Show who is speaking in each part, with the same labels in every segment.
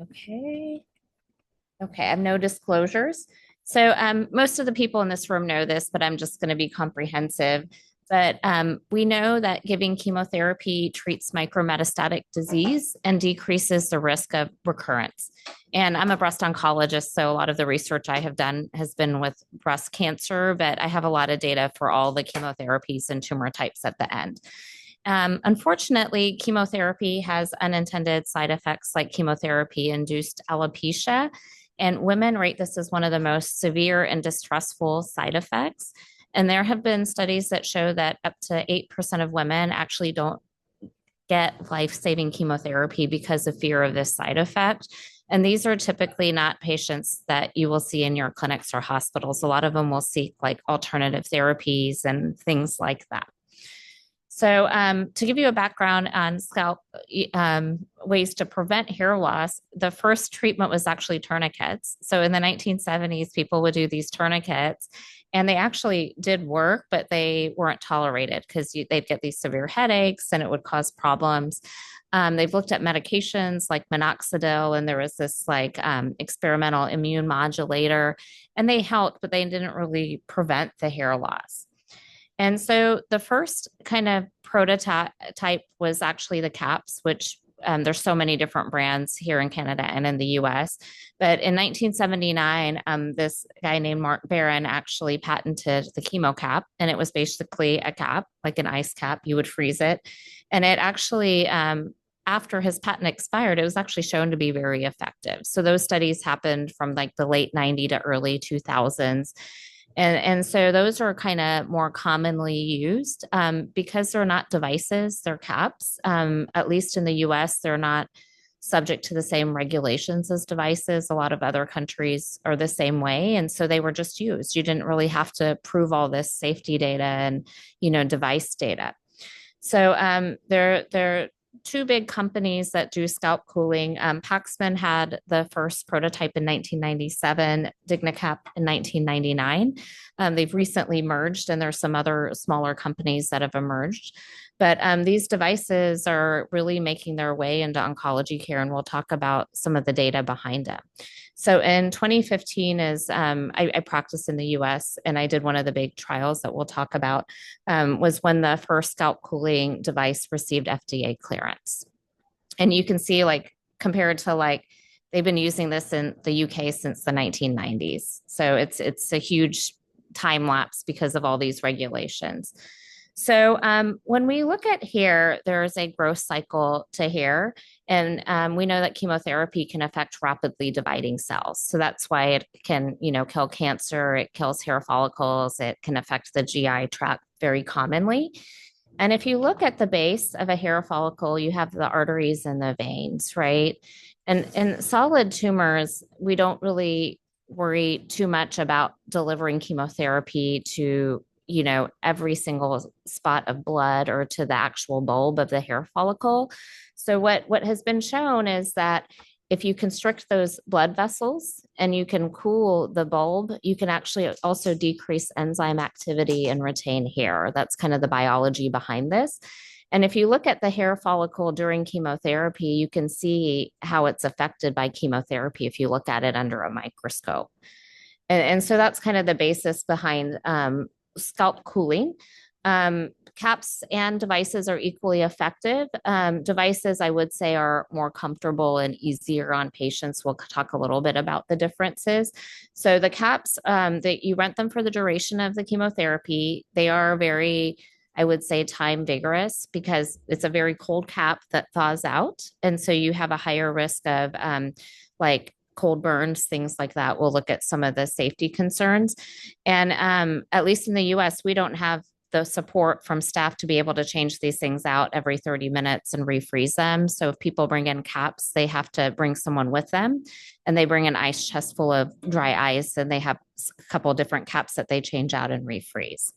Speaker 1: Okay. Okay, I have no disclosures. So most of the people in this room know this, but I'm just going to be comprehensive. But we know that giving chemotherapy treats micrometastatic disease and decreases the risk of recurrence. And I'm a breast oncologist, so a lot of the research I have done has been with breast cancer, but I have a lot of data for all the chemotherapies and tumor types at the end. Unfortunately, chemotherapy has unintended side effects like chemotherapy-induced alopecia, and women rate this as one of the most severe and distressful side effects. And there have been studies that show that up to 8% of women actually don't get life-saving chemotherapy because of fear of this side effect. And these are typically not patients that you will see in your clinics or hospitals. A lot of them will seek like alternative therapies and things like that. So, to give you a background on scalp ways to prevent hair loss, the first treatment was actually tourniquets. So, in the 1970s, people would do these tourniquets, and they actually did work, but they weren't tolerated because they'd get these severe headaches and it would cause problems. They've looked at medications like minoxidil, and there was this like experimental immune modulator, and they helped, but they didn't really prevent the hair loss. And so the first kind of prototype was actually the caps, which there's so many different brands here in Canada and in the US. But in 1979, this guy named Mark Barron actually patented the chemo cap. And it was basically a cap, like an ice cap. You would freeze it. And it actually, after his patent expired, it was actually shown to be very effective. So those studies happened from like the late 90s to early 2000s. And so those are kind of more commonly used because they're not devices, they're caps. At least in the US, they're not subject to the same regulations as devices. A lot of other countries are the same way. And so they were just used. You didn't really have to prove all this safety data and, device data. So there two big companies that do scalp cooling. Paxman had the first prototype in 1997, DignaCap in 1999. They've recently merged, and there's some other smaller companies that have emerged. But these devices are really making their way into oncology care, and we'll talk about some of the data behind them. So in 2015 I practiced in the US, and I did one of the big trials that we'll talk about, was when the first scalp cooling device received FDA clearance. And you can see like compared to like they've been using this in the UK since the 1990s. So it's a huge time lapse because of all these regulations. So when we look at hair, there's a growth cycle to hair. And we know that chemotherapy can affect rapidly dividing cells. So that's why it can, kill cancer, it kills hair follicles, it can affect the GI tract very commonly. And if you look at the base of a hair follicle, you have the arteries and the veins, right? And in solid tumors, we don't really worry too much about delivering chemotherapy to every single spot of blood or to the actual bulb of the hair follicle. So what has been shown is that if you constrict those blood vessels and you can cool the bulb, you can actually also decrease enzyme activity and retain hair. That's kind of the biology behind this. And if you look at the hair follicle during chemotherapy, you can see how it's affected by chemotherapy if you look at it under a microscope. And so that's kind of the basis behind scalp cooling. Caps and devices are equally effective. Devices, I would say, are more comfortable and easier on patients. We'll talk a little bit about the differences. So the caps, that you rent them for the duration of the chemotherapy. They are very, I would say, time vigorous because it's a very cold cap that thaws out. And so you have a higher risk of like cold burns, things like that. We'll look at some of the safety concerns. And at least in the US, we don't have the support from staff to be able to change these things out every 30 minutes and refreeze them. So if people bring in caps, they have to bring someone with them, and they bring an ice chest full of dry ice, and they have a couple of different caps that they change out and refreeze.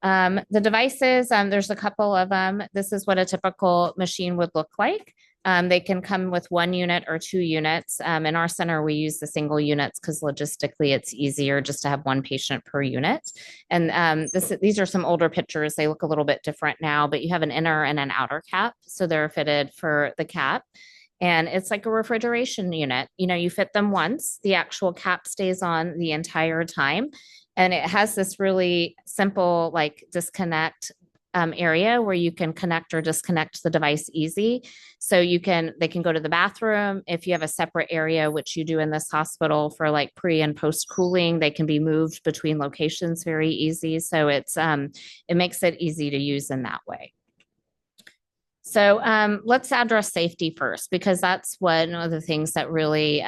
Speaker 1: The devices, there's a couple of them. This is what a typical machine would look like. They can come with 1 unit or 2 units. In our center, we use the single units because logistically it's easier just to have 1 patient per unit. And these are some older pictures. They look a little bit different now, but you have an inner and an outer cap. So they're fitted for the cap. And it's like a refrigeration unit. You fit them once, the actual cap stays on the entire time. And it has this really simple, like, disconnect area where you can connect or disconnect the device easy. So they can go to the bathroom. If you have a separate area, which you do in this hospital for like pre and post cooling, they can be moved between locations very easy. So it makes it easy to use in that way. So let's address safety first, because that's one of the things that really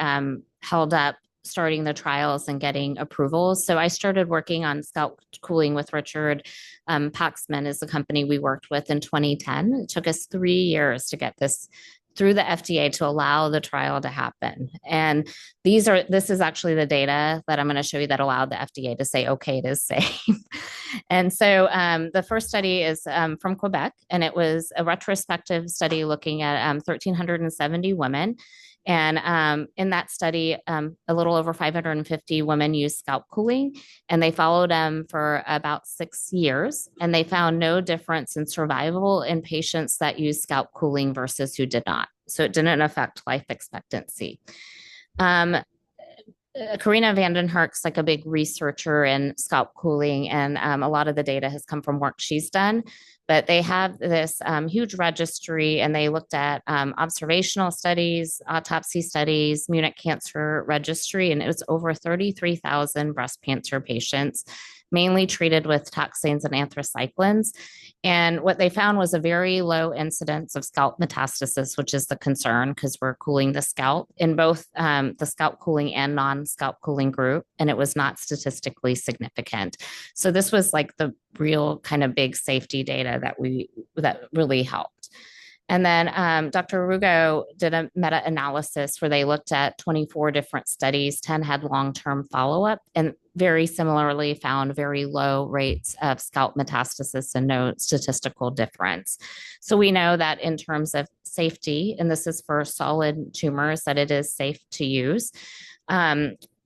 Speaker 1: held up starting the trials and getting approvals. So I started working on scalp cooling with Richard. Paxman is the company we worked with in 2010. It took us 3 years to get this through the FDA to allow the trial to happen. And this is actually the data that I'm going to show you that allowed the FDA to say, okay, it is safe. And so the first study is from Quebec, and it was a retrospective study looking at 1,370 women. And in that study, a little over 550 women used scalp cooling, and they followed them for about 6 years. And they found no difference in survival in patients that used scalp cooling versus who did not. So it didn't affect life expectancy. Karina Vanden Hurk's like a big researcher in scalp cooling, and a lot of the data has come from work she's done. But they have this huge registry, and they looked at observational studies, autopsy studies, Munich Cancer Registry, and it was over 33,000 breast cancer patients, mainly treated with taxanes and anthracyclines. And what they found was a very low incidence of scalp metastasis, which is the concern because we're cooling the scalp in both the scalp cooling and non-scalp cooling group, and it was not statistically significant. So this was like the real kind of big safety data that really helped. And then Dr. Rugo did a meta-analysis where they looked at 24 different studies, 10 had long-term follow-up, and very similarly found very low rates of scalp metastasis and no statistical difference. So we know that in terms of safety, and this is for solid tumors, that it is safe to use.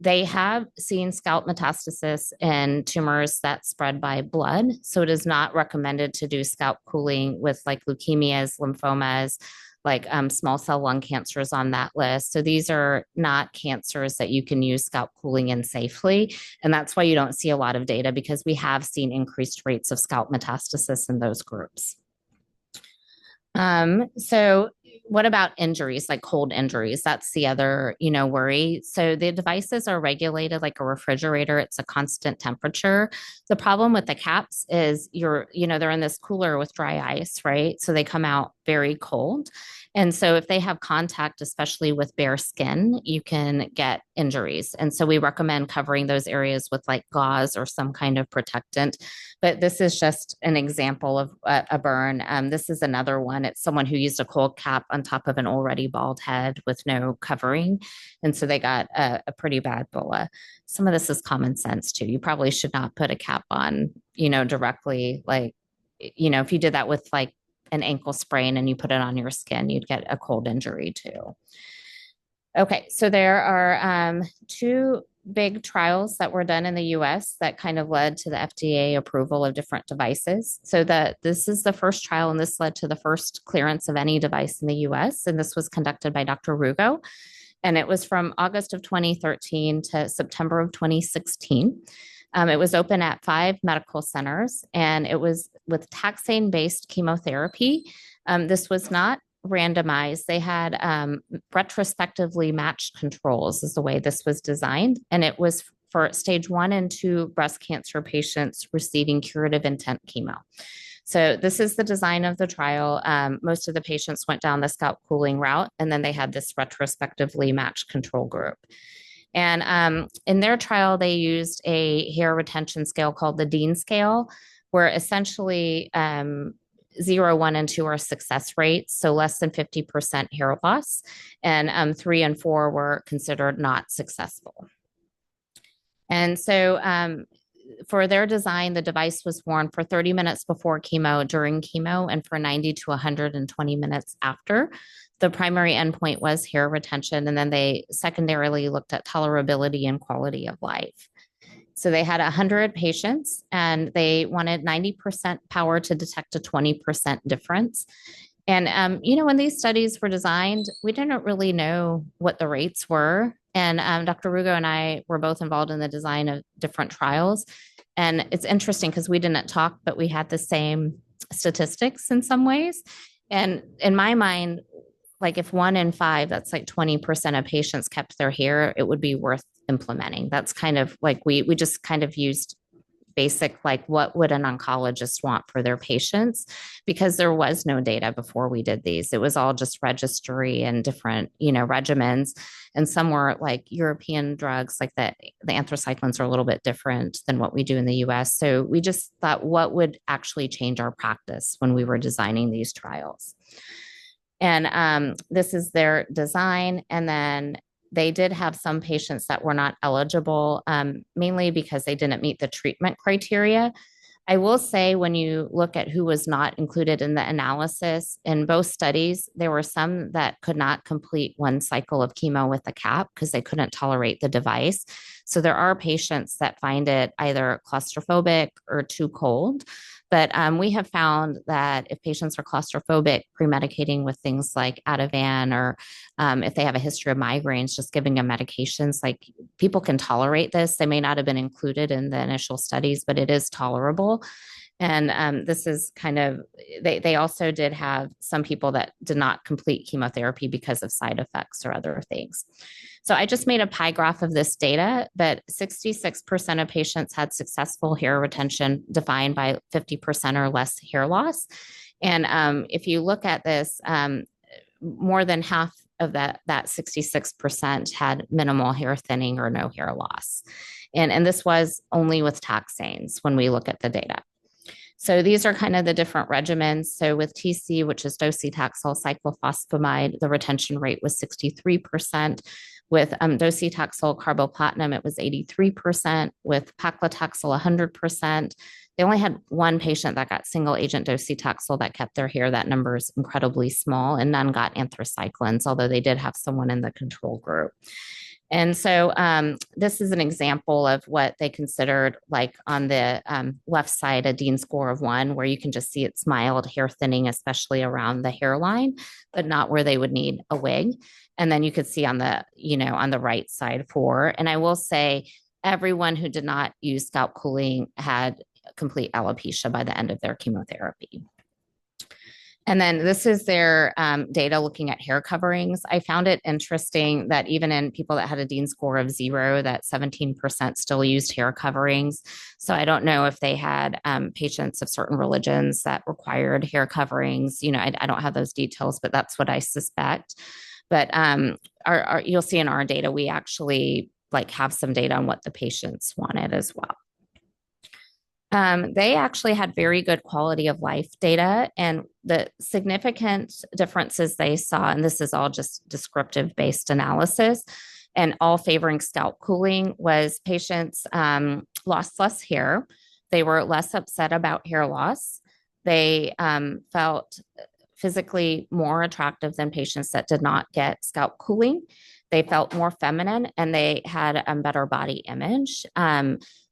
Speaker 1: They have seen scalp metastasis in tumors that spread by blood. So it is not recommended to do scalp cooling with like leukemias, lymphomas, like small cell lung cancers on that list. So these are not cancers that you can use scalp cooling in safely. And that's why you don't see a lot of data, because we have seen increased rates of scalp metastasis in those groups. So what about injuries, like cold injuries? That's the other, worry. So the devices are regulated like a refrigerator. It's a constant temperature. The problem with the caps is they're in this cooler with dry ice, right? So they come out very cold. And so if they have contact, especially with bare skin, you can get injuries. And so we recommend covering those areas with like gauze or some kind of protectant. But this is just an example of a burn. This is another one. It's someone who used a cold cap on top of an already bald head with no covering. And so they got a pretty bad bulla. Some of this is common sense too. You probably should not put a cap on, directly. Like, if you did that with like an ankle sprain and you put it on your skin, you'd get a cold injury too. Okay, so there are 2 big trials that were done in the US that kind of led to the FDA approval of different devices. So this is the first trial, and this led to the first clearance of any device in the US. And this was conducted by Dr. Rugo. And it was from August of 2013 to September of 2016. It was open at 5 medical centers, and it was with taxane-based chemotherapy. This was not randomized. They had retrospectively matched controls is the way this was designed. And it was for stage 1 and 2 breast cancer patients receiving curative intent chemo. So this is the design of the trial. Most of the patients went down the scalp cooling route, and then they had this retrospectively matched control group. And in their trial, they used a hair retention scale called the Dean scale, where essentially 0, 1, and 2 are success rates, so less than 50% hair loss, and 3 and 4 were considered not successful. And so for their design, the device was worn for 30 minutes before chemo, during chemo, and for 90 to 120 minutes after. The primary endpoint was hair retention, and then they secondarily looked at tolerability and quality of life. So they had 100 patients, and they wanted 90% power to detect a 20% difference. And, when these studies were designed, we didn't really know what the rates were. And Dr. Rugo and I were both involved in the design of different trials. And it's interesting because we didn't talk, but we had the same statistics in some ways. And in my mind, like if 1 in 5, that's like 20% of patients kept their hair, it would be worth implementing. That's kind of like we just kind of used basic, like what would an oncologist want for their patients, because there was no data before we did these. It was all just registry and different, regimens. And some were like European drugs, like the anthracyclines are a little bit different than what we do in the US. So we just thought, what would actually change our practice when we were designing these trials? And this is their design. And then they did have some patients that were not eligible, mainly because they didn't meet the treatment criteria. I will say, when you look at who was not included in the analysis, in both studies, there were some that could not complete 1 cycle of chemo with a cap because they couldn't tolerate the device. So there are patients that find it either claustrophobic or too cold. But we have found that if patients are claustrophobic, pre-medicating with things like Ativan, or if they have a history of migraines, just giving them medications, like people can tolerate this. They may not have been included in the initial studies, but it is tolerable. And this is kind of, they also did have some people that did not complete chemotherapy because of side effects or other things. So I just made a pie graph of this data, but 66% of patients had successful hair retention defined by 50% or less hair loss. And if you look at this, more than half of that 66% had minimal hair thinning or no hair loss. And this was only with taxanes when we look at the data. So these are kind of the different regimens. So with TC, which is docetaxel cyclophosphamide, the retention rate was 63%. With docetaxel carboplatin, it was 83%. With paclitaxel, 100%. They only had 1 patient that got single agent docetaxel that kept their hair. That number is incredibly small, and none got anthracyclines, although they did have someone in the control group. And so this is an example of what they considered, like on the left side, a Dean score of 1, where you can just see it's mild hair thinning, especially around the hairline, but not where they would need a wig. And then you could see on the, on the right side 4. And I will say everyone who did not use scalp cooling had complete alopecia by the end of their chemotherapy. And then this is their data looking at hair coverings. I found it interesting that even in people that had a Dean score of 0, that 17% still used hair coverings. So I don't know if they had patients of certain religions that required hair coverings. I don't have those details, but that's what I suspect. But you'll see in our data, we actually have some data on what the patients wanted as well. They actually had very good quality of life data, and the significant differences they saw, and this is all just descriptive based analysis, and all favoring scalp cooling, was patients lost less hair. They were less upset about hair loss. They felt physically more attractive than patients that did not get scalp cooling. They felt more feminine, and they had a better body image.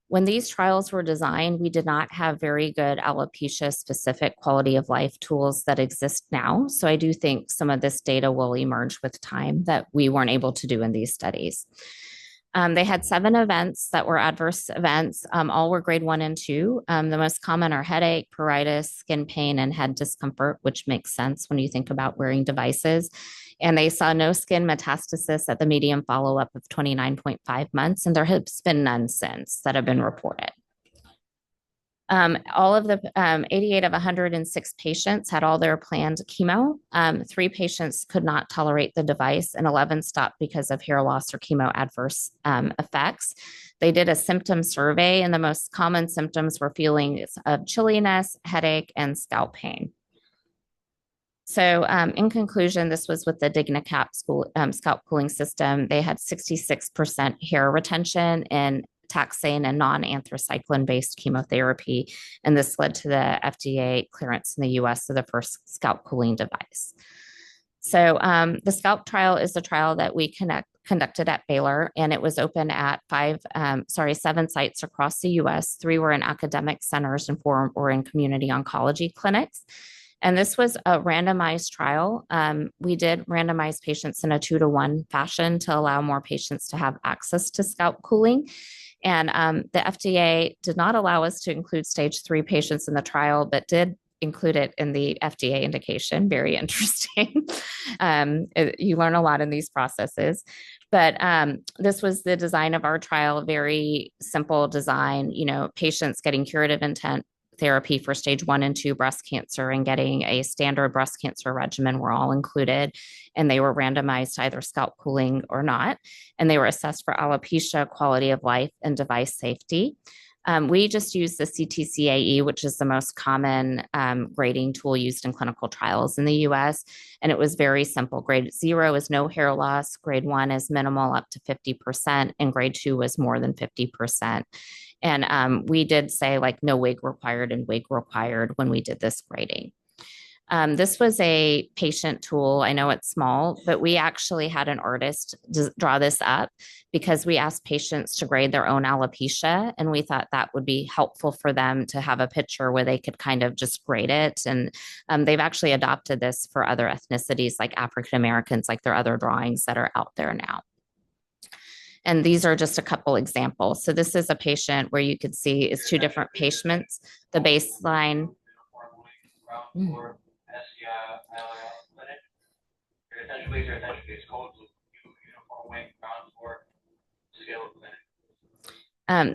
Speaker 1: When these trials were designed, we did not have very good alopecia specific quality of life tools that exist now. So I do think some of this data will emerge with time that we weren't able to do in these studies. They had 7 events that were adverse events. All were grade 1 and 2. The most common are headache, pruritus, skin pain, and head discomfort, which makes sense when you think about wearing devices. And they saw no skin metastasis at the median follow-up of 29.5 months, and there has been none since that have been reported. All of the 88 of 106 patients had all their planned chemo. 3 patients could not tolerate the device, and 11 stopped because of hair loss or chemo adverse effects. They did a symptom survey, and the most common symptoms were feelings of chilliness, headache, and scalp pain. So in conclusion, this was with the DignaCap scalp cooling system. They had 66% hair retention in taxane and non-anthracycline-based chemotherapy, and this led to the FDA clearance in the US of the first scalp cooling device. So the Scalp trial is a trial that we conducted at Baylor, and it was open at 7 sites across the US. 3 were in academic centers and 4 were in community oncology clinics. And this was a randomized trial. We did randomize patients in a 2-to-1 fashion to allow more patients to have access to scalp cooling. And the FDA did not allow us to include stage 3 patients in the trial, but did include it in the FDA indication. Very interesting. You learn a lot in these processes. But this was the design of our trial, very simple design, patients getting curative intent therapy for stage 1 and 2 breast cancer and getting a standard breast cancer regimen were all included. And they were randomized to either scalp cooling or not. And they were assessed for alopecia, quality of life, and device safety. We just used the CTCAE, which is the most common grading tool used in clinical trials in the US. And it was very simple. Grade 0 is no hair loss. Grade 1 is minimal up to 50%. And grade 2 was more than 50%. And we did say like no wig required and wig required when we did this grading. This was a patient tool. I know it's small, but we actually had an artist draw this up because we asked patients to grade their own alopecia. And we thought that would be helpful for them to have a picture where they could kind of just grade it. And they've actually adopted this for other ethnicities like African Americans, like there are other drawings that are out there now. And these are just a couple examples. So this is a patient where you could see is 2 different patients. The baseline.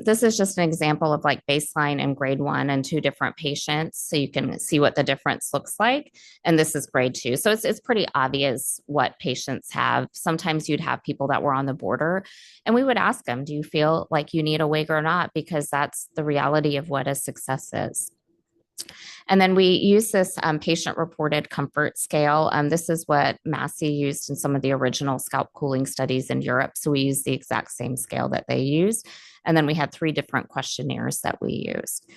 Speaker 1: This is just an example of like baseline and grade 1 and 2 different patients. So you can see what the difference looks like. And this is grade 2. So it's pretty obvious what patients have. Sometimes you'd have people that were on the border and we would ask them, do you feel like you need a wig or not? Because that's the reality of what a success is. And then we use this patient-reported comfort scale. This is what Massey used in some of the original scalp cooling studies in Europe. So we use the exact same scale that they use. And then we had 3 different questionnaires that we used.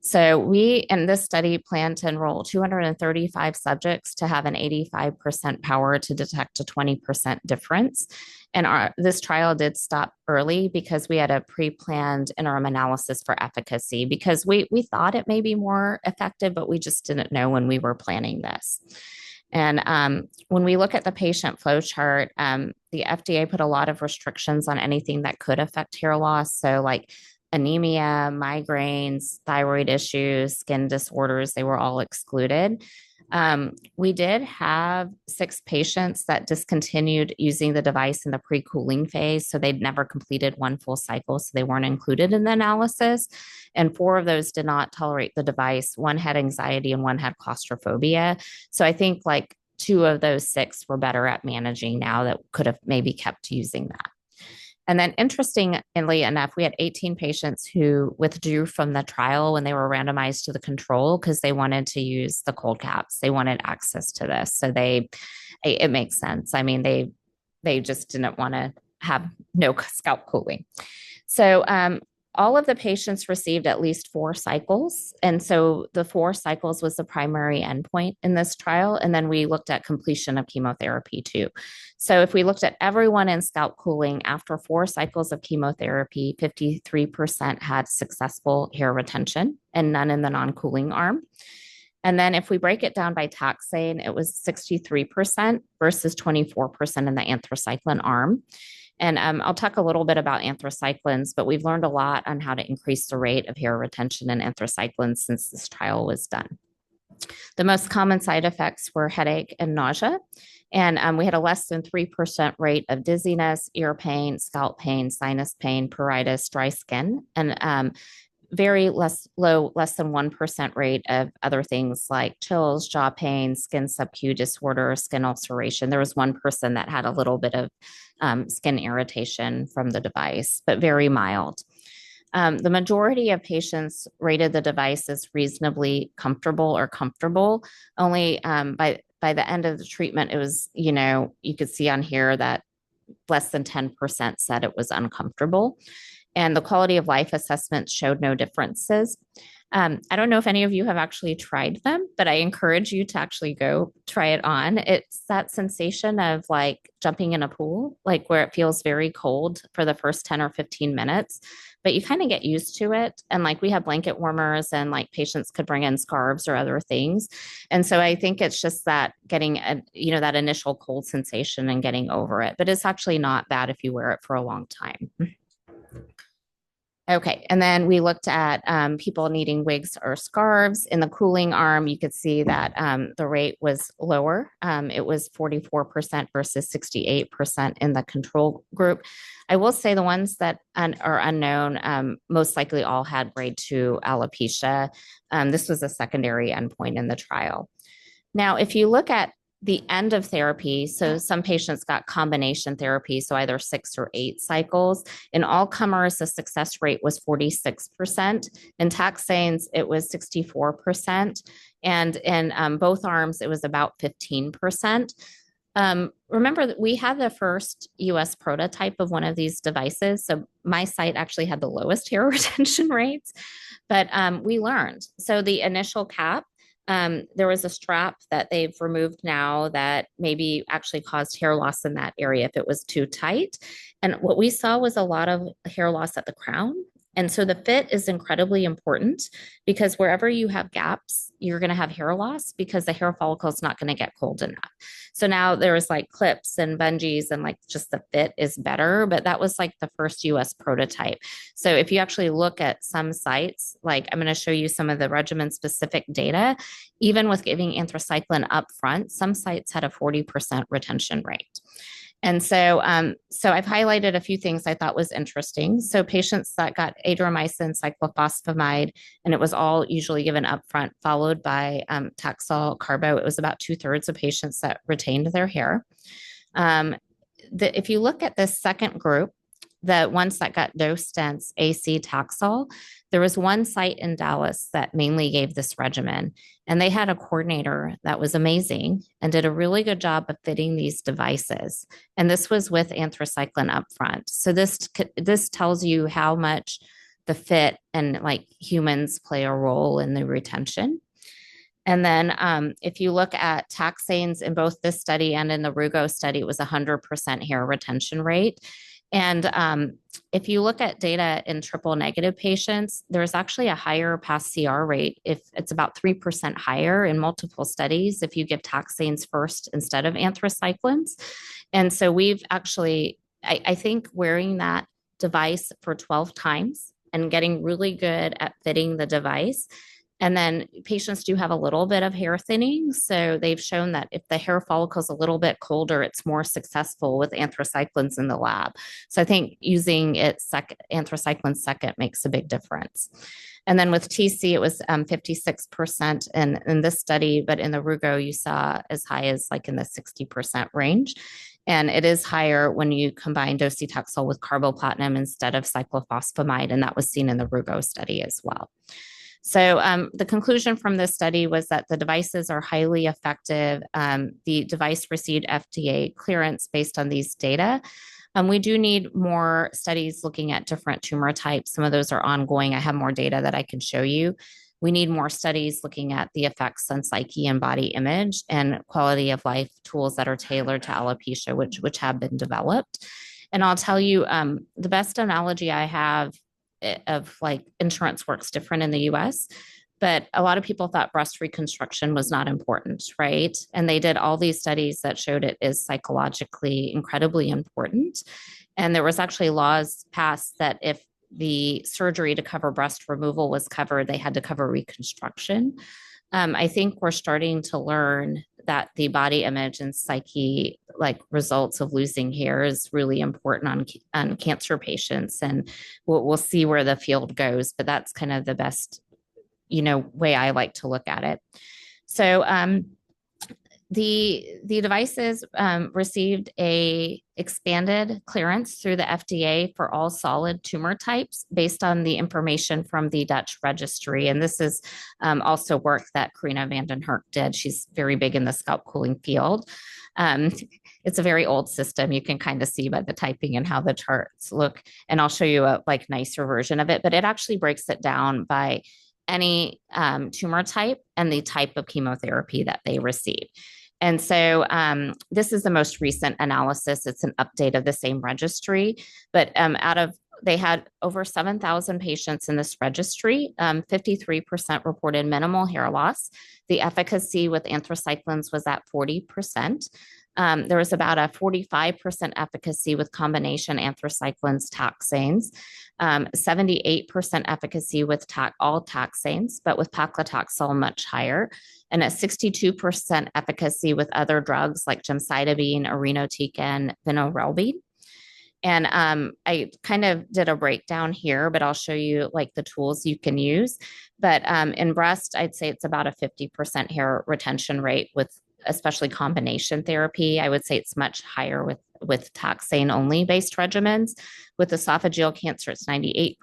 Speaker 1: So we, in this study, plan to enroll 235 subjects to have an 85% power to detect a 20% difference. And this trial did stop early because we had a pre-planned interim analysis for efficacy because we thought it may be more effective, but we just didn't know when we were planning this. And when we look at the patient flow chart, the FDA put a lot of restrictions on anything that could affect hair loss. So like anemia, migraines, thyroid issues, skin disorders, they were all excluded. We did have 6 patients that discontinued using the device in the pre-cooling phase. So they'd never completed 1 full cycle. So they weren't included in the analysis. And 4 of those did not tolerate the device. 1 had anxiety and 1 had claustrophobia. So I think like 2 of those 6 were better at managing now that could have maybe kept using that. And then interestingly enough, we had 18 patients who withdrew from the trial when they were randomized to the control because they wanted to use the cold caps. They wanted access to this. So it makes sense. I mean, they just didn't want to have no scalp cooling. So all of the patients received at least 4 cycles. And so the 4 cycles was the primary endpoint in this trial. And then we looked at completion of chemotherapy too. So if we looked at everyone in scalp cooling after 4 cycles of chemotherapy, 53% had successful hair retention and none in the non-cooling arm. And then if we break it down by taxane, it was 63% versus 24% in the anthracycline arm. And I'll talk a little bit about anthracyclines, but we've learned a lot on how to increase the rate of hair retention in anthracyclines since this trial was done. The most common side effects were headache and nausea. And we had a less than 3% rate of dizziness, ear pain, scalp pain, sinus pain, pruritus, dry skin, and very less than 1% rate of other things like chills, jaw pain, skin subQ disorder, skin ulceration. There was 1 person that had a little bit of skin irritation from the device, but very mild. The majority of patients rated the device as reasonably comfortable or comfortable. Only by the end of the treatment, it was, you could see on here that less than 10% said it was uncomfortable. And the quality of life assessments showed no differences. I don't know if any of you have actually tried them, but I encourage you to actually go try it on. It's that sensation of like jumping in a pool, like where it feels very cold for the first 10 or 15 minutes, but you kind of get used to it. And like we have blanket warmers and like patients could bring in scarves or other things. And so I think it's just that getting that initial cold sensation and getting over it, but it's actually not bad if you wear it for a long time. Okay, and then we looked at people needing wigs or scarves. In the cooling arm, you could see that the rate was lower. It was 44% versus 68% in the control group. I will say the ones that are unknown most likely all had grade 2 alopecia. This was a secondary endpoint in the trial. Now, if you look at the end of therapy, so some patients got combination therapy, so either 6 or 8 cycles. In all comers, the success rate was 46%. In taxanes, it was 64%. And in both arms, it was about 15%. Remember that we had the first US prototype of one of these devices. So my site actually had the lowest hair retention rates, but we learned. So the initial cap, there was a strap that they've removed now that maybe actually caused hair loss in that area if it was too tight. And what we saw was a lot of hair loss at the crown. And so the fit is incredibly important because wherever you have gaps, you're going to have hair loss because the hair follicle is not going to get cold enough. So now there's like clips and bungees and like just the fit is better, but that was like the first US prototype. So if you actually look at some sites, like I'm going to show you some of the regimen specific data, even with giving anthracycline up front, some sites had a 40% retention rate. And so I've highlighted a few things I thought was interesting. So patients that got adriamycin, cyclophosphamide, and it was all usually given upfront, followed by Taxol, carbo. It was about 2/3 of patients that retained their hair. If you look at this second group, the ones that got dose dense AC Taxol, there was one site in Dallas that mainly gave this regimen, and they had a coordinator that was amazing and did a really good job of fitting these devices. And this was with anthracycline upfront. So this tells you how much the fit and like humans play a role in the retention. And then if you look at taxanes in both this study and in the Rugo study, it was 100% hair retention rate. And if you look at data in triple negative patients, there's actually a higher pass CR rate. If it's about 3% higher in multiple studies, if you give taxanes first instead of anthracyclines. And so we've actually, I think wearing that device for 12 times and getting really good at fitting the device. And then patients do have a little bit of hair thinning. So they've shown that if the hair follicle is a little bit colder, it's more successful with anthracyclines in the lab. So I think using it anthracycline second makes a big difference. And then with TC, it was 56% in this study, but in the Rugo, you saw as high as like in the 60% range. And it is higher when you combine docetaxel with carboplatin instead of cyclophosphamide, and that was seen in the Rugo study as well. So the conclusion from this study was that the devices are highly effective. The device received FDA clearance based on these data. We do need more studies looking at different tumor types. Some of those are ongoing. I have more data that I can show you. We need more studies looking at the effects on psyche and body image and quality of life tools that are tailored to alopecia, which have been developed. And I'll tell you, the best analogy I have of like insurance works different in the US, but a lot of people thought breast reconstruction was not important, right? And they did all these studies that showed it is psychologically incredibly important. And there was actually laws passed that if the surgery to cover breast removal was covered, they had to cover reconstruction. I think we're starting to learn that the body image and psyche, like results of losing hair, is really important on cancer patients, and we'll see where the field goes. But that's kind of the best, way I like to look at it. So the devices received a expanded clearance through the FDA for all solid tumor types based on the information from the Dutch registry. And this is also work that Karina van den Herk did. She's very big in the scalp cooling field. It's a very old system. You can kind of see by the typing and how the charts look. And I'll show you a nicer version of it, but it actually breaks it down by any tumor type and the type of chemotherapy that they receive. And so this is the most recent analysis. It's an update of the same registry, but they had over 7,000 patients in this registry. 53% reported minimal hair loss. The efficacy with anthracyclines was at 40%. There was about a 45% efficacy with combination anthracyclines taxanes, 78% efficacy with all taxanes, but with paclitaxel much higher, and a 62% efficacy with other drugs like gemcitabine, irinotecan, vinorelbine. And I kind of did a breakdown here, but I'll show you like the tools you can use. But in breast, I'd say it's about a 50% hair retention rate with especially combination therapy. I would say it's much higher with taxane only based regimens. With esophageal cancer, it's 98%,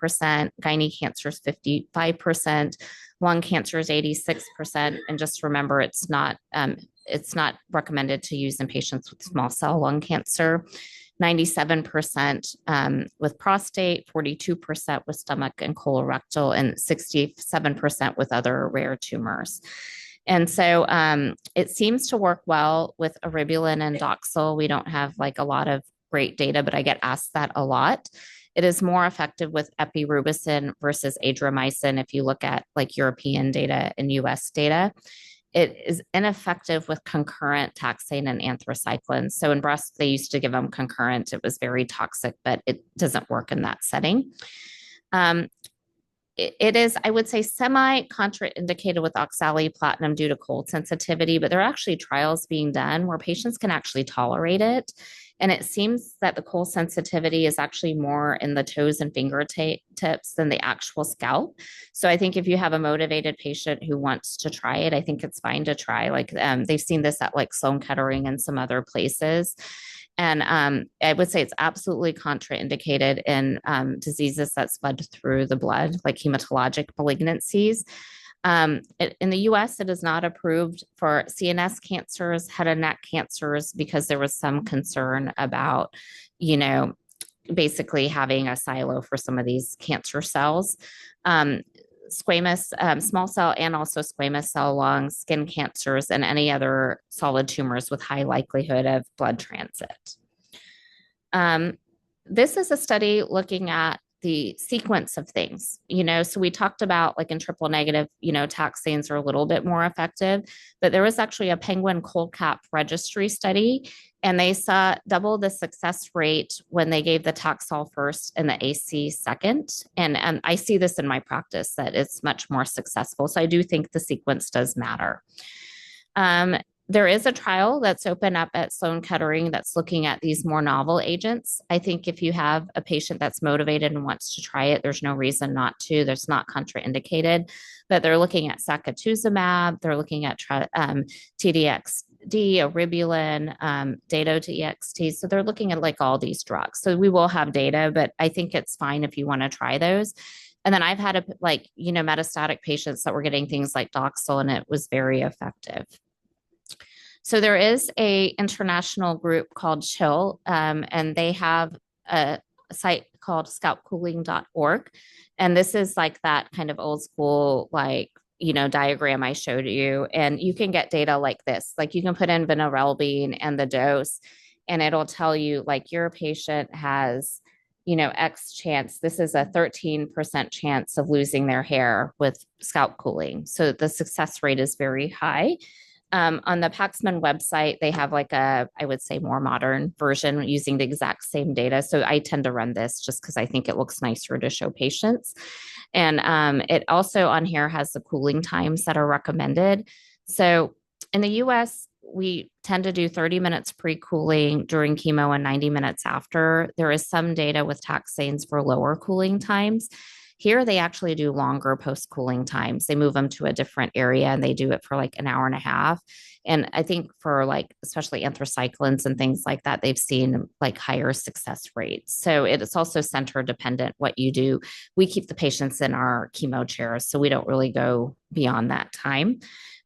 Speaker 1: gynae cancer is 55%, lung cancer is 86%. And just remember, it's not recommended to use in patients with small cell lung cancer. 97% with prostate, 42% with stomach and colorectal, and 67% with other rare tumors. And so it seems to work well with eribulin and Doxil. We don't have like a lot of great data, but I get asked that a lot. It is more effective with epirubicin versus adriamycin if you look at like European data and US data. It is ineffective with concurrent taxane and anthracyclines. So in breast, they used to give them concurrent. It was very toxic, but it doesn't work in that setting. It is, I would say, semi-contraindicated with oxaliplatin due to cold sensitivity, but there are actually trials being done where patients can actually tolerate it. And it seems that the cold sensitivity is actually more in the toes and fingertips than the actual scalp. So I think if you have a motivated patient who wants to try it, I think it's fine to try. Like they've seen this at like Sloan Kettering and some other places. And I would say it's absolutely contraindicated in diseases that spread through the blood, like hematologic malignancies. In the US, it is not approved for CNS cancers, head and neck cancers, because there was some concern about, basically having a silo for some of these cancer cells. Squamous, small cell, and also squamous cell lung, skin cancers, and any other solid tumors with high likelihood of blood transit. This is a study looking at the sequence of things, so we talked about like in triple negative, taxanes are a little bit more effective, but there was actually a penguin cold cap registry study, and they saw double the success rate when they gave the Taxol first and the AC second. And I see this in my practice that it's much more successful. So I do think the sequence does matter. There is a trial that's open up at Sloan Kettering that's looking at these more novel agents. I think if you have a patient that's motivated and wants to try it, there's no reason not to. There's not contraindicated, but they're looking at sacituzumab. They're looking at TDXD, eribulin, Dato-DXT. So they're looking at like all these drugs. So we will have data, but I think it's fine if you want to try those. And then I've had metastatic patients that were getting things like Doxil, and it was very effective. So there is a international group called CHIL, and they have a site called scalpcooling.org. And this is like that kind of old school, diagram I showed you. And you can get data like this. Like you can put in vinorelbine and the dose, and it'll tell you like your patient has, X chance. This is a 13% chance of losing their hair with scalp cooling. So the success rate is very high. On the Paxman website, they have like I would say more modern version using the exact same data. So I tend to run this just because I think it looks nicer to show patients. And it also on here has the cooling times that are recommended. So in the US, we tend to do 30 minutes pre-cooling during chemo and 90 minutes after. There is some data with taxanes for lower cooling times. Here, they actually do longer post-cooling times. They move them to a different area and they do it for like an hour and a half. And I think for like, especially anthracyclines and things like that, they've seen like higher success rates. So it is also center dependent what you do. We keep the patients in our chemo chairs, so we don't really go beyond that time.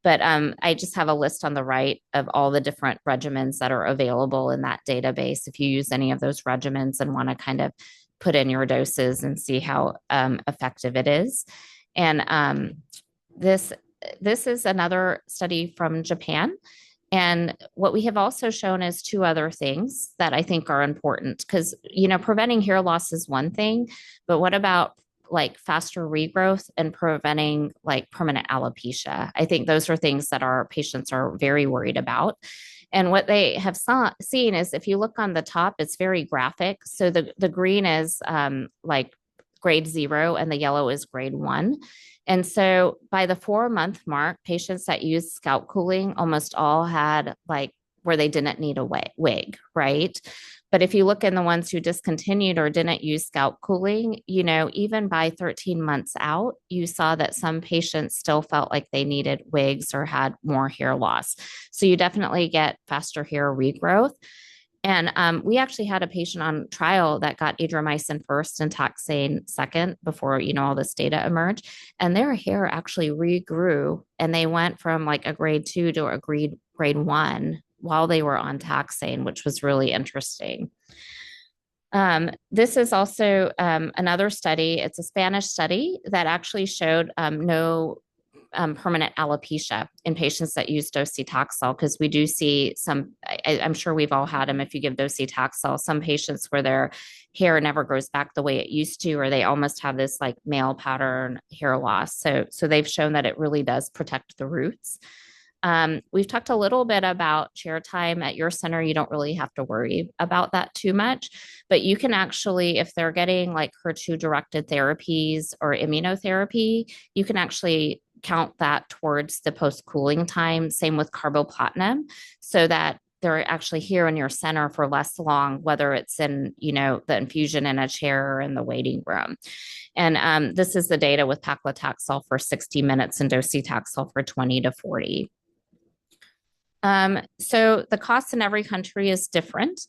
Speaker 1: But I just have a list on the right of all the different regimens that are available in that database. If you use any of those regimens and want to kind of put in your doses and see how effective it is. And this is another study from Japan. And what we have also shown is two other things that I think are important because, preventing hair loss is one thing, but what about like faster regrowth and preventing like permanent alopecia? I think those are things that our patients are very worried about. And what they have seen is if you look on the top, it's very graphic. So the green is like grade 0 and the yellow is grade 1. And so by the 4-month mark, patients that used scalp cooling almost all had like where they didn't need a wig, right? But if you look in the ones who discontinued or didn't use scalp cooling, even by 13 months out, you saw that some patients still felt like they needed wigs or had more hair loss. So you definitely get faster hair regrowth. And we actually had a patient on trial that got adriamycin first and taxane second before, all this data emerged. And their hair actually regrew and they went from like a grade 2 to a grade 1 while they were on taxane, which was really interesting. This is also another study. It's a Spanish study that actually showed no permanent alopecia in patients that use docetaxel, because we do see some, I'm sure we've all had them if you give docetaxel, some patients where their hair never grows back the way it used to, or they almost have this like male pattern hair loss. So they've shown that it really does protect the roots. We've talked a little bit about chair time at your center. You don't really have to worry about that too much, but you can actually, if they're getting like HER2 directed therapies or immunotherapy, you can actually count that towards the post cooling time. Same with carboplatinum, so that they're actually here in your center for less long, whether it's in, the infusion in a chair or in the waiting room. And this is the data with paclitaxel for 60 minutes and docetaxel for 20 to 40. So the cost in every country is different.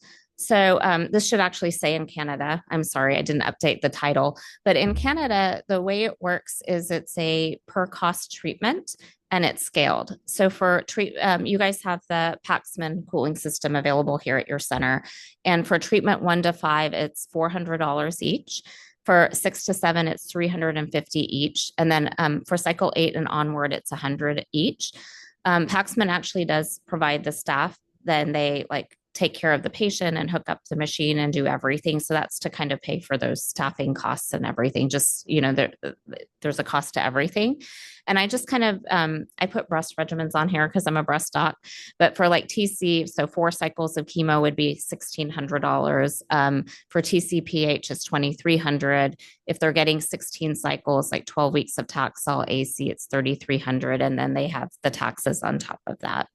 Speaker 1: So this should actually say in Canada. I'm sorry, I didn't update the title. But in Canada, the way it works is it's a per cost treatment and it's scaled. So for you guys have the Paxman cooling system available here at your center. And for treatment 1 to 5, it's $400 each. For 6 to 7, it's $350 each. And then for cycle 8 and onward, it's $100 each. Paxman actually does provide the staff. Then they like take care of the patient and hook up the machine and do everything. So that's to kind of pay for those staffing costs and everything. Just, there's a cost to everything. And I just kind of, I put breast regimens on here because I'm a breast doc, but for like TC, so 4 cycles of chemo would be $1,600. For TCPH, it's $2,300. If they're getting 16 cycles, like 12 weeks of Taxol AC, it's $3,300. And then they have the taxes on top of that.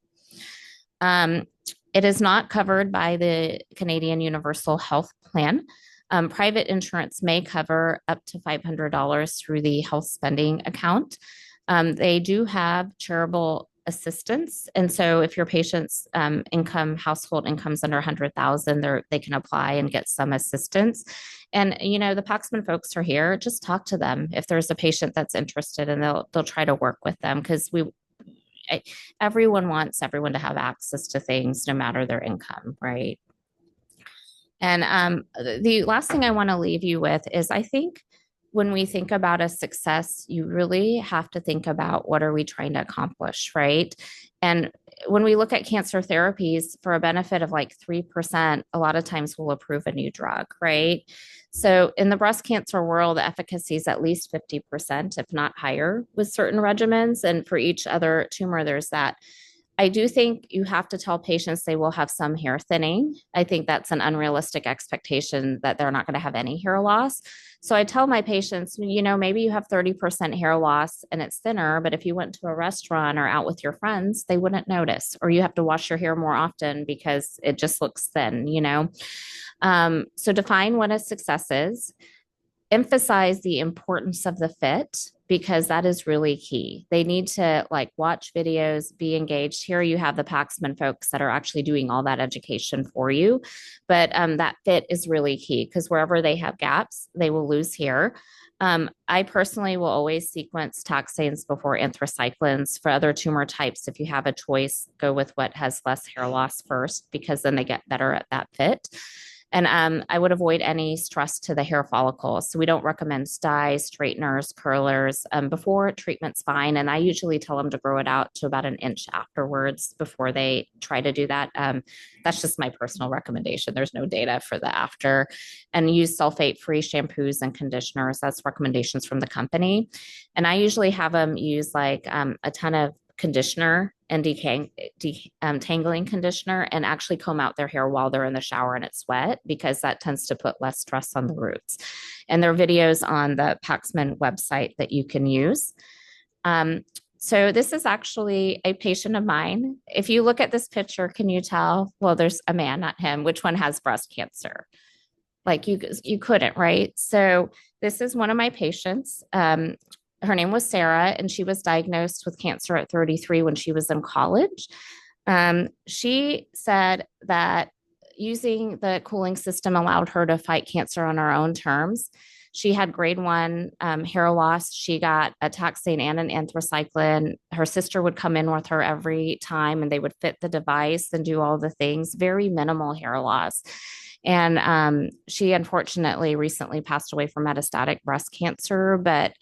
Speaker 1: It is not covered by the Canadian Universal Health Plan. Private insurance may cover up to $500 through the health spending account. They do have charitable assistance. And so if your patient's household income's under 100,000, they can apply and get some assistance. And, the Paxman folks are here. Just talk to them if there's a patient that's interested, and they'll try to work with them, because everyone wants everyone to have access to things no matter their income, right? And the last thing I want to leave you with is, I think when we think about a success, you really have to think about what are we trying to accomplish, right? And when we look at cancer therapies, for a benefit of like 3%, a lot of times we'll approve a new drug, right? So in the breast cancer world, the efficacy is at least 50%, if not higher, with certain regimens. And for each other tumor, there's that. I do think you have to tell patients they will have some hair thinning. I think that's an unrealistic expectation that they're not going to have any hair loss. So I tell my patients, maybe you have 30% hair loss and it's thinner, but if you went to a restaurant or out with your friends, they wouldn't notice, or you have to wash your hair more often because it just looks thin, So define what a success is. Emphasize the importance of the fit, because that is really key. They need to watch videos, be engaged. Here you have the Paxman folks that are actually doing all that education for you. But that fit is really key, because wherever they have gaps, they will lose hair. I personally will always sequence taxanes before anthracyclines. For other tumor types, if you have a choice, go with what has less hair loss first, because then they get better at that fit. And I would avoid any stress to the hair follicles. So we don't recommend dyes, straighteners, curlers before treatment's fine. And I usually tell them to grow it out to about an inch afterwards before they try to do that. That's just my personal recommendation. There's no data for the after. And use sulfate-free shampoos and conditioners. That's recommendations from the company. And I usually have them use like a ton of conditioner and detangling conditioner and actually comb out their hair while they're in the shower and it's wet, because that tends to put less stress on the roots. And there are videos on the Paxman website that you can use. So this is actually a patient of mine. If you look at this picture, can you tell? Well, there's a man, not him. Which one has breast cancer? Like you couldn't, right? So this is one of my patients. Her name was Sarah, and she was diagnosed with cancer at 33 when she was in college. She said that using the cooling system allowed her to fight cancer on her own terms. She had grade 1 hair loss. She got a taxane and an anthracycline. Her sister would come in with her every time, and they would fit the device and do all the things. Very minimal hair loss. And she unfortunately recently passed away from metastatic breast cancer, but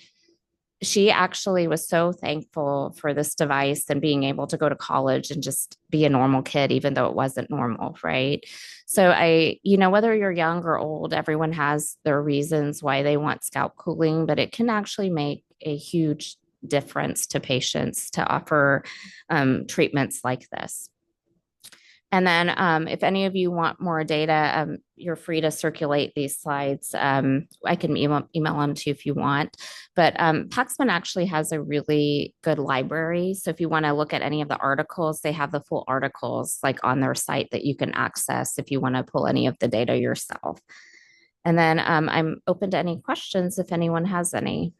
Speaker 1: she actually was so thankful for this device and being able to go to college and just be a normal kid, even though it wasn't normal, right? So whether you're young or old, everyone has their reasons why they want scalp cooling, but it can actually make a huge difference to patients to offer treatments like this. And then if any of you want more data, you're free to circulate these slides. I can email them to you if you want. But Paxman actually has a really good library. So if you want to look at any of the articles, they have the full articles like on their site that you can access if you want to pull any of the data yourself. And then I'm open to any questions if anyone has any.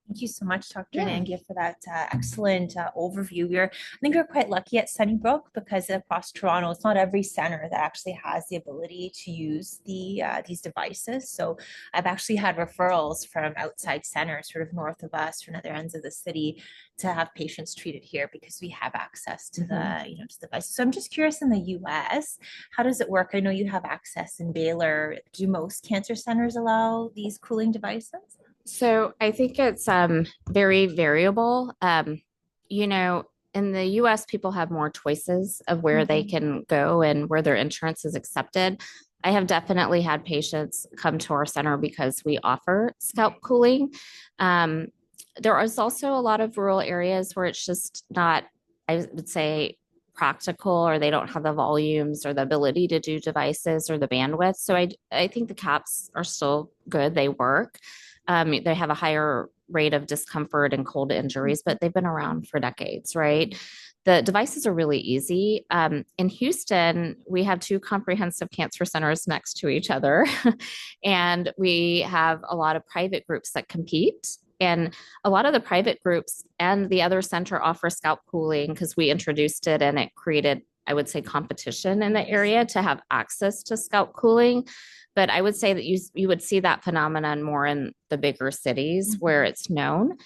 Speaker 2: Thank you so much, Dr. Nangia, for that excellent overview. I think we're quite lucky at Sunnybrook because across Toronto, it's not every center that actually has the ability to use these devices. So I've actually had referrals from outside centers, sort of north of us, from other ends of the city, to have patients treated here because we have access to the devices. So I'm just curious, in the U.S., how does it work? I know you have access in Baylor. Do most cancer centers allow these cooling devices?
Speaker 1: So I think it's very variable. In the US, people have more choices of where they can go and where their insurance is accepted. I have definitely had patients come to our center because we offer scalp cooling. There is also a lot of rural areas where it's just not, I would say, practical, or they don't have the volumes or the ability to do devices or the bandwidth. So I think the caps are still good. They work. They have a higher rate of discomfort and cold injuries, but they've been around for decades, right? The devices are really easy. In Houston, we have 2 comprehensive cancer centers next to each other, and we have a lot of private groups that compete. And a lot of the private groups and the other center offer scalp cooling because we introduced it, and it created, I would say, competition in the area to have access to scalp cooling. But I would say that you would see that phenomenon more in the bigger cities where it's known.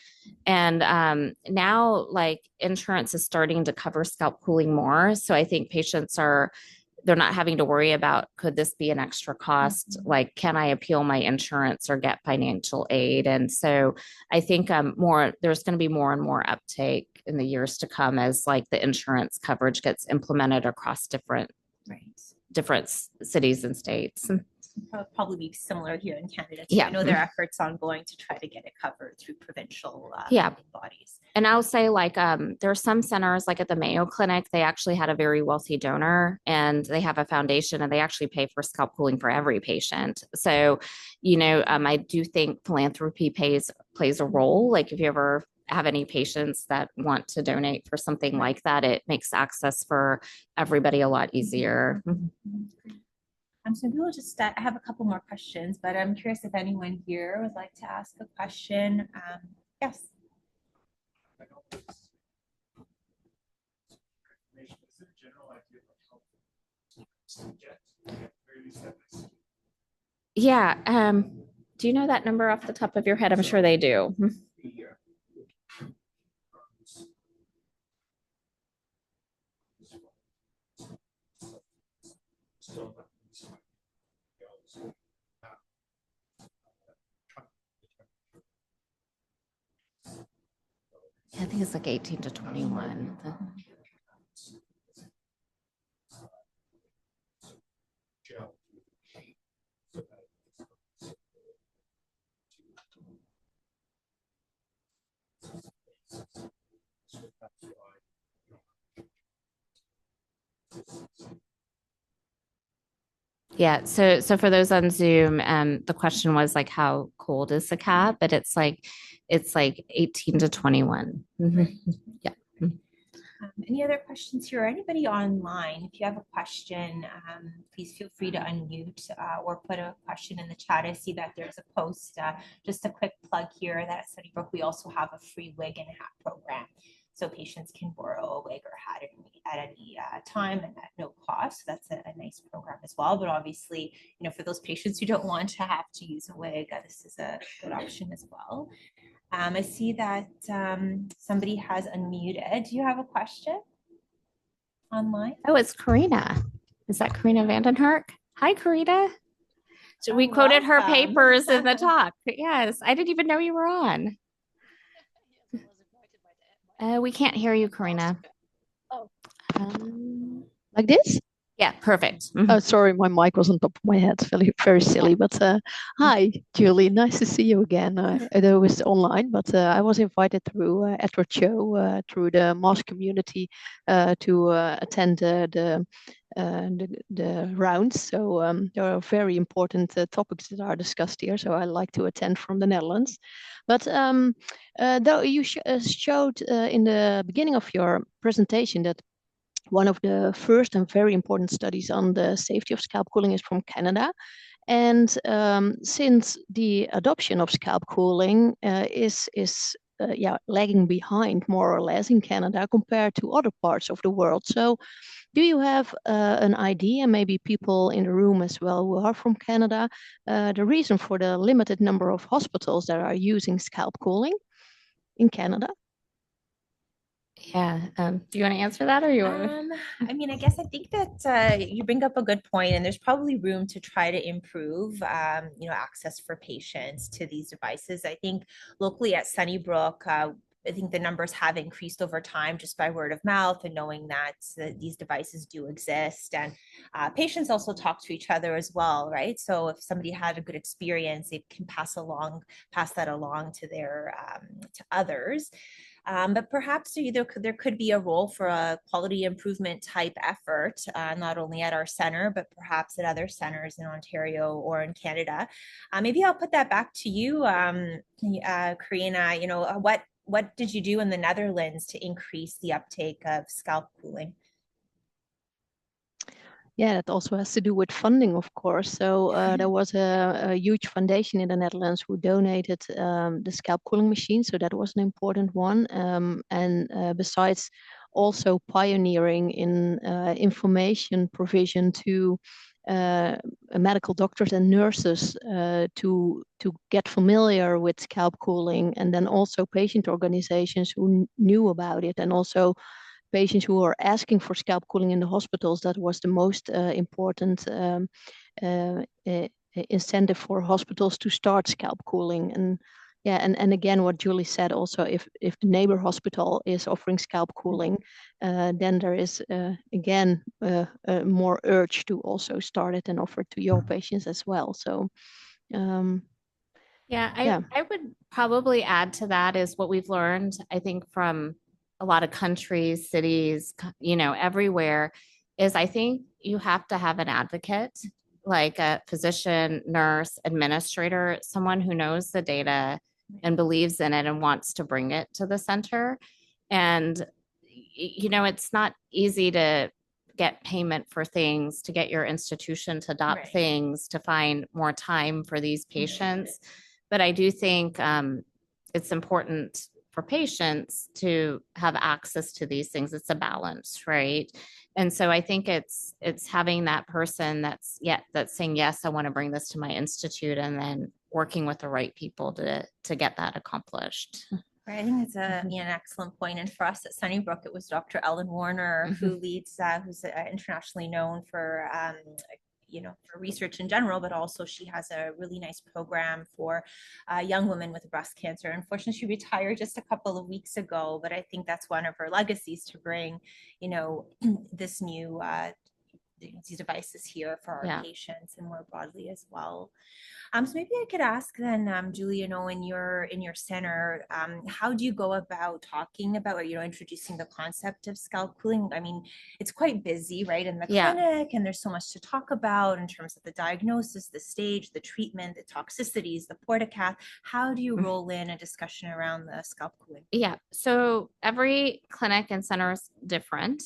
Speaker 1: And now, like, insurance is starting to cover scalp cooling more. So I think patients they're not having to worry about, could this be an extra cost? Like, can I appeal my insurance or get financial aid? And so I think there's going to be more and more uptake in the years to come as like the insurance coverage gets implemented across different cities and states.
Speaker 2: Probably be similar here in Canada too.
Speaker 1: Yeah.
Speaker 2: I know there are efforts ongoing to try to get it covered through provincial bodies.
Speaker 1: And I'll say, like, there are some centers, like at the Mayo Clinic, they actually had a very wealthy donor, and they have a foundation, and they actually pay for scalp cooling for every patient. So, I do think philanthropy plays a role. Like, if you ever have any patients that want to donate for something like that, it makes access for everybody a lot easier.
Speaker 2: So we will just, I have a couple more questions, but I'm curious if anyone here would like to ask a question. Yes.
Speaker 1: Yeah. Do you know that number off the top of your head? I'm sure they do. Yeah, I think it's like 18 to 21. Yeah. So for those on Zoom, the question was like, how cold is the cat? But it's like 18 to 21. Yeah.
Speaker 2: Any other questions here? Anybody online? If you have a question, please feel free to unmute or put a question in the chat. I see that there's a post. Just a quick plug here that at Sunnybrook, we also have a free wig and hat program. So patients can borrow a wig or hat at any time and at no cost. So that's a nice program as well. But obviously, for those patients who don't want to have to use a wig, this is a good option as well. I see that somebody has unmuted. Do you have a question online?
Speaker 1: Oh, it's Karina. Is that Karina Vandenherk? Hi, Karina. So we quoted her papers in the talk. Yes, I didn't even know you were on. We can't hear you, Karina.
Speaker 3: Oh. Like this?
Speaker 1: Yeah, perfect.
Speaker 3: Oh, sorry, my mic was on top of my head. Very, very silly. But hi, Julie. Nice to see you again. It was online, but I was invited through Edward Cho through the Moss community to attend the rounds. So there are very important topics that are discussed here. So I like to attend from the Netherlands. But though you showed in the beginning of your presentation that one of the first and very important studies on the safety of scalp cooling is from Canada. And since the adoption of scalp cooling is lagging behind more or less in Canada compared to other parts of the world. So do you have an idea, maybe people in the room as well who are from Canada, the reason for the limited number of hospitals that are using scalp cooling in Canada?
Speaker 1: Yeah. Do you want to answer that or you want
Speaker 2: to? I guess I think that you bring up a good point, and there's probably room to try to improve, access for patients to these devices. I think locally at Sunnybrook, I think the numbers have increased over time just by word of mouth and knowing that these devices do exist. And patients also talk to each other as well, right? So if somebody had a good experience, they can pass that along to their to others. But perhaps there could be a role for a quality improvement type effort, not only at our center, but perhaps at other centers in Ontario or in Canada. Maybe I'll put that back to you, Karina. What did you do in the Netherlands to increase the uptake of scalp cooling?
Speaker 3: Yeah, that also has to do with funding, of course. So there was a huge foundation in the Netherlands who donated the scalp cooling machine. So that was an important one. And besides also pioneering in information provision to medical doctors and nurses to get familiar with scalp cooling, and then also patient organizations who knew about it, and also patients who are asking for scalp cooling in the hospitals. That was the most important incentive for hospitals to start scalp cooling. And yeah, and again, what Julie said also, if the neighbor hospital is offering scalp cooling, then there is again more urge to also start it and offer it to your patients as well. So
Speaker 1: I would probably add to that is what we've learned, I think, from a lot of countries, cities, everywhere, is I think you have to have an advocate, like a physician, nurse, administrator, someone who knows the data and believes in it and wants to bring it to the center. And, it's not easy to get payment for things, to get your institution to adopt things, to find more time for these patients. But I do think it's important for patients to have access to these things. It's a balance, right? And so I think it's having that person that's saying, yes, I want to bring this to my institute, and then working with the right people to get that accomplished.
Speaker 2: Right, I think it's an excellent point. And for us at Sunnybrook, it was Dr. Ellen Warner who leads, who's internationally known for, for research in general, but also she has a really nice program for young women with breast cancer. Unfortunately, she retired just a couple of weeks ago, but I think that's one of her legacies to bring, this new these devices here for our patients and more broadly as well. So maybe I could ask then, Julie, in your center, how do you go about talking about, or, introducing the concept of scalp cooling? I mean, it's quite busy, right, in the clinic, and there's so much to talk about in terms of the diagnosis, the stage, the treatment, the toxicities, the portacath. How do you roll in a discussion around the scalp cooling?
Speaker 1: Yeah, so every clinic and center is different.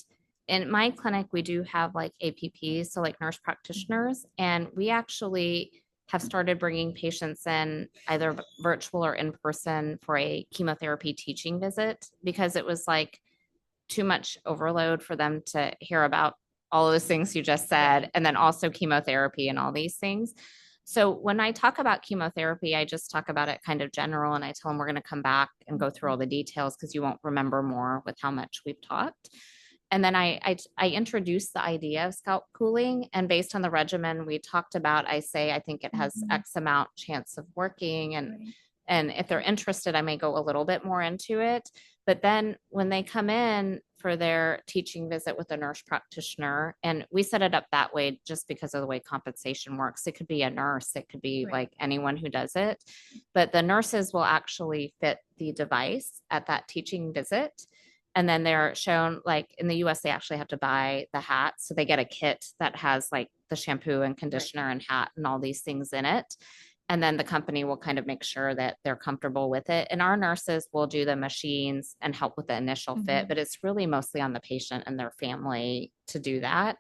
Speaker 1: In my clinic, we do have like APPs, so like nurse practitioners, and we actually have started bringing patients in either virtual or in person for a chemotherapy teaching visit because it was like too much overload for them to hear about all of those things you just said, and then also chemotherapy and all these things. So when I talk about chemotherapy, I just talk about it kind of general, and I tell them we're going to come back and go through all the details because you won't remember more with how much we've talked. And then I introduced the idea of scalp cooling, and based on the regimen we talked about, I say I think it has X amount chance of working, and if they're interested, I may go a little bit more into it. But then when they come in for their teaching visit with a nurse practitioner, and we set it up that way just because of the way compensation works. It could be a nurse, it could be like anyone who does it, but the nurses will actually fit the device at that teaching visit. And then they're shown, like in the US, they actually have to buy the hat. So they get a kit that has like the shampoo and conditioner and hat and all these things in it. And then the company will kind of make sure that they're comfortable with it. And our nurses will do the machines and help with the initial fit, but it's really mostly on the patient and their family to do that.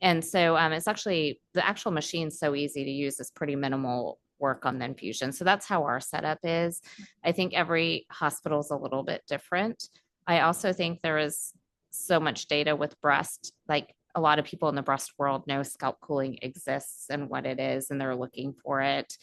Speaker 1: And so it's actually, the actual machine's so easy to use, it's pretty minimal work on the infusion. So that's how our setup is. I think every hospital is a little bit different. I also think there is so much data with breast, like a lot of people in the breast world know scalp cooling exists and what it is, and they're looking for it.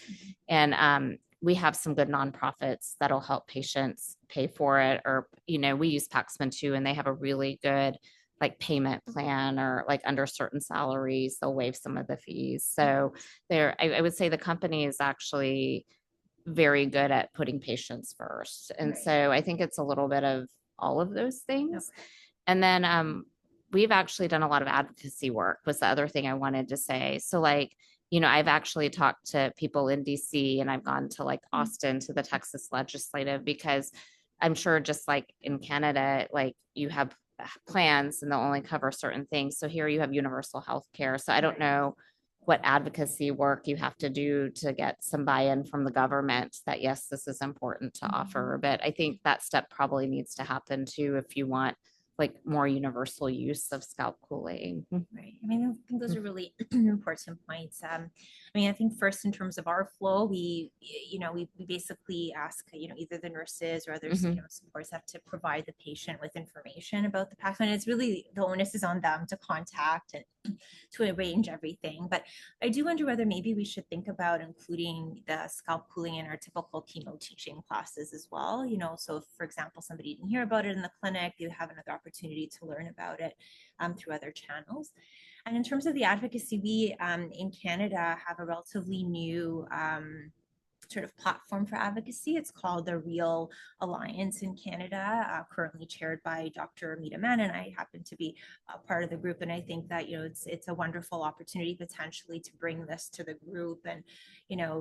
Speaker 1: And we have some good nonprofits that'll help patients pay for it, or, we use Paxman too, and they have a really good like payment plan, or like under certain salaries, they'll waive some of the fees. So I would say the company is actually very good at putting patients first. And so I think it's a little bit of all of those things. And then we've actually done a lot of advocacy work, was the other thing I wanted to say. So like, I've actually talked to people in DC, and I've gone to like Austin to the Texas legislative, because I'm sure just like in Canada, like you have plans and they'll only cover certain things. So here you have universal health care. So I don't know what advocacy work you have to do to get some buy-in from the government that, yes, this is important to offer. But I think that step probably needs to happen too, if you want like more universal use of scalp cooling.
Speaker 2: Right. I mean, I think those are really important points. I think first in terms of our flow, we basically ask, either the nurses or others, support staff to provide the patient with information about the Paxman. It's really, the onus is on them to contact and to arrange everything. But I do wonder whether maybe we should think about including the scalp cooling in our typical chemo teaching classes as well. So if, for example, somebody didn't hear about it in the clinic, you have another opportunity to learn about it through other channels. And in terms of the advocacy, we in Canada have a relatively new sort of platform for advocacy. It's called the Real Alliance in Canada, currently chaired by Dr. Amita Mann, and I happen to be a part of the group. And I think that, it's a wonderful opportunity potentially to bring this to the group and,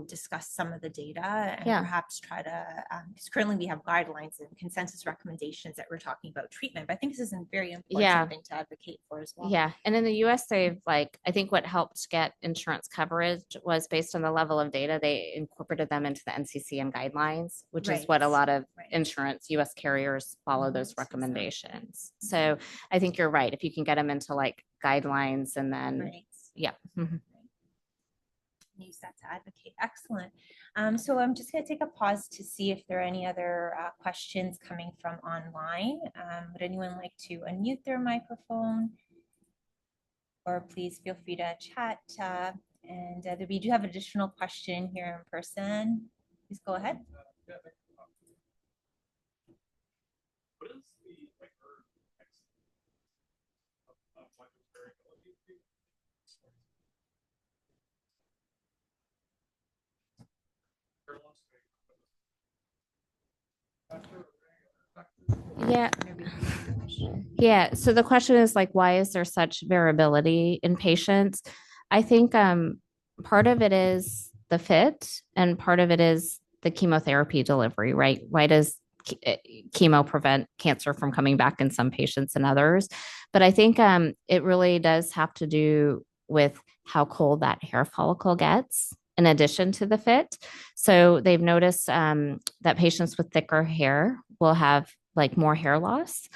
Speaker 2: discuss some of the data and perhaps try to, because currently we have guidelines and consensus recommendations that we're talking about treatment, but I think this is a very important something to advocate for as well.
Speaker 1: Yeah. And in the US, they've I think what helped get insurance coverage was based on the level of data. They incorporated them into the NCCN guidelines, which is what a lot of insurance US carriers follow those recommendations. So I think you're right. If you can get them into like guidelines, and then
Speaker 2: use that to advocate. Excellent. So I'm just going to take a pause to see if there are any other questions coming from online. Would anyone like to unmute their microphone? Or please feel free to chat And we do have an additional question here in person. Please go ahead.
Speaker 1: Yeah. Yeah. So the question is like, why is there such variability in patients? I think part of it is the fit and part of it is the chemotherapy delivery, right? Why does chemo prevent cancer from coming back in some patients and others? But I think it really does have to do with how cold that hair follicle gets in addition to the fit. So they've noticed that patients with thicker hair will have like more hair loss.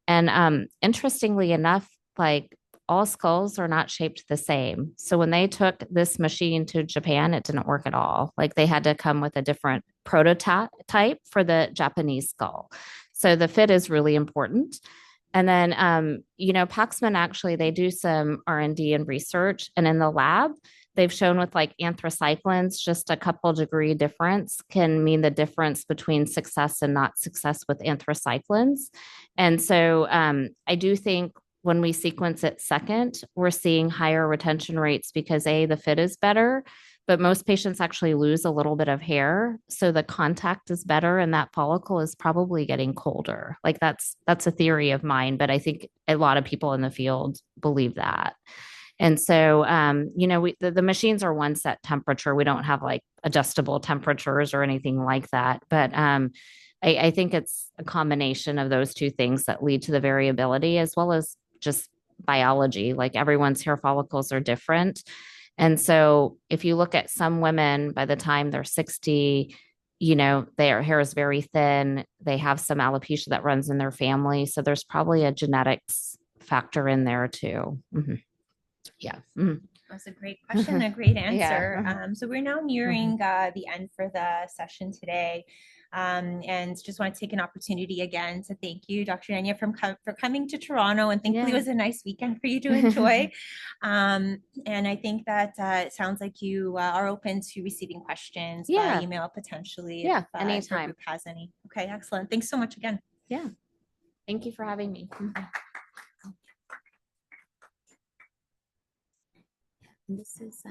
Speaker 1: And interestingly enough, like all skulls are not shaped the same. So when they took this machine to Japan, it didn't work at all. Like they had to come with a different prototype for the Japanese skull. So the fit is really important. And then, Paxman actually, they do some R&D and research. And in the lab, they've shown with like anthracyclines, just a couple degree difference can mean the difference between success and not success with anthracyclines. And so I do think when we sequence it second, we're seeing higher retention rates because the fit is better, but most patients actually lose a little bit of hair. So the contact is better and that follicle is probably getting colder. Like that's a theory of mine, but I think a lot of people in the field believe that. And so, the machines are one set temperature. We don't have like adjustable temperatures or anything like that. But I think it's a combination of those two things that lead to the variability as well as just biology. Like everyone's hair follicles are different. And so if you look at some women by the time they're 60, their hair is very thin. They have some alopecia that runs in their family. So there's probably a genetics factor in there too. Mm-hmm. Yeah. Mm-hmm.
Speaker 2: That's a great question, a great answer.
Speaker 1: Yeah.
Speaker 2: So we're now nearing the end for the session today. And just want to take an opportunity again to thank you, Dr. Nangia, for coming to Toronto. And thankfully, it was a nice weekend for you to enjoy. And I think that it sounds like you are open to receiving questions by email potentially.
Speaker 1: Yeah,
Speaker 2: if
Speaker 1: anytime.
Speaker 2: your group has any. Okay, excellent. Thanks so much again.
Speaker 1: Yeah. Thank you for having me. This is